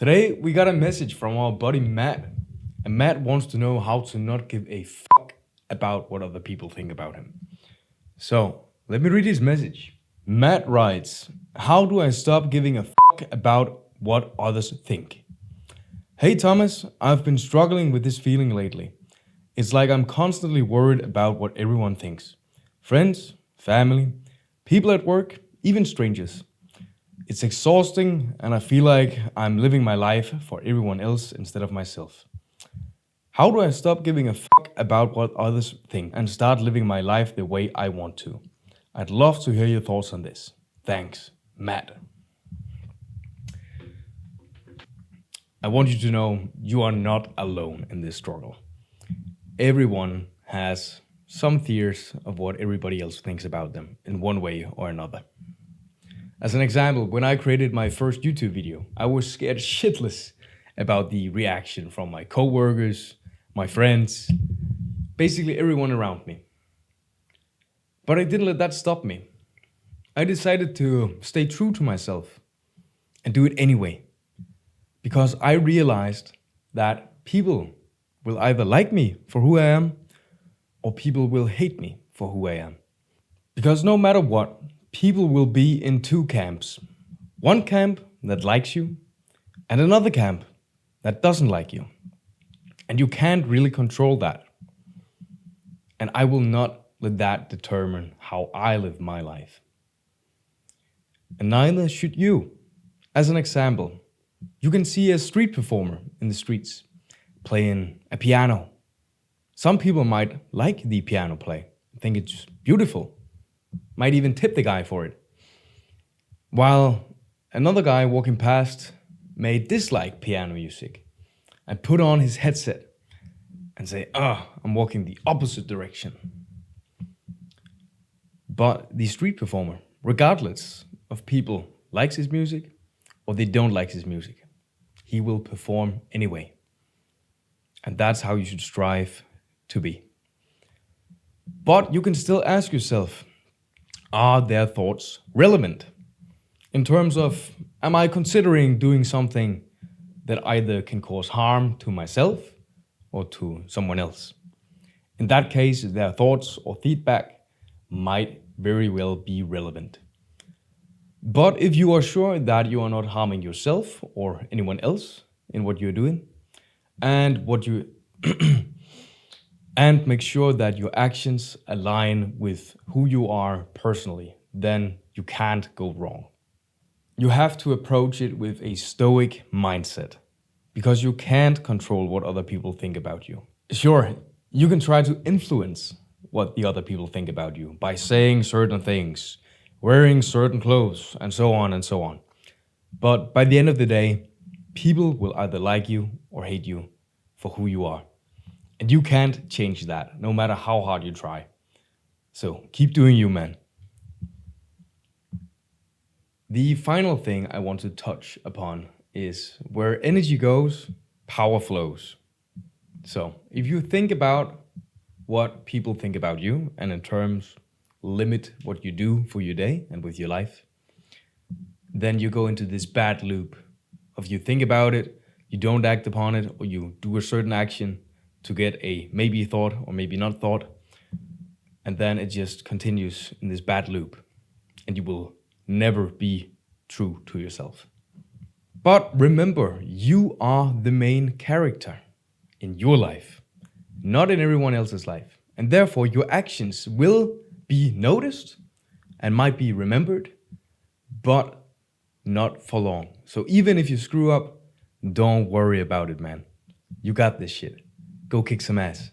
Today, we got a message from our buddy Matt. And Matt wants to know how to not give a fuck about what other people think about him. So, let me read his message. Matt writes, how do I stop giving a fuck about what others think? Hey Thomas, I've been struggling with this feeling lately. It's like I'm constantly worried about what everyone thinks. Friends, family, people at work, even strangers. It's exhausting and I feel like I'm living my life for everyone else instead of myself. How do I stop giving a fuck about what others think and start living my life the way I want to? I'd love to hear your thoughts on this. Thanks, Matt. I want you to know you are not alone in this struggle. Everyone has some fears of what everybody else thinks about them in one way or another. As an example, when I created my first YouTube video, I was scared shitless about the reaction from my coworkers, my friends, basically everyone around me. But I didn't let that stop me. I decided to stay true to myself and do it anyway. Because I realized that people will either like me for who I am or people will hate me for who I am. Because no matter what, people will be in two camps. One camp that likes you and another camp that doesn't like you. And you can't really control that. And I will not let that determine how I live my life. And neither should you. As an example, you can see a street performer in the streets playing a piano. Some people might like the piano play, think it's beautiful, might even tip the guy for it. While another guy walking past may dislike piano music and put on his headset and say, I'm walking the opposite direction. But the street performer, regardless of people likes his music or they don't like his music, he will perform anyway. And that's how you should strive to be. But you can still ask yourself, are their thoughts relevant? In terms of, am I considering doing something that either can cause harm to myself or to someone else? In that case, their thoughts or feedback might very well be relevant. But if you are sure that you are not harming yourself or anyone else in what you're doing, and and make sure that your actions align with who you are personally, then you can't go wrong. You have to approach it with a stoic mindset because you can't control what other people think about you. Sure, you can try to influence what the other people think about you by saying certain things, wearing certain clothes, and so on and so on. But by the end of the day, people will either like you or hate you for who you are. And you can't change that, no matter how hard you try. So keep doing you, man. The final thing I want to touch upon is where energy goes, power flows. So if you think about what people think about you and in terms limit what you do for your day and with your life, then you go into this bad loop of you think about it, you don't act upon it, or you do a certain action to get a maybe thought or maybe not thought. And then it just continues in this bad loop and you will never be true to yourself. But remember, you are the main character in your life, not in everyone else's life. And therefore your actions will be noticed and might be remembered, but not for long. So even if you screw up, don't worry about it, man. You got this shit. Go kick some ass.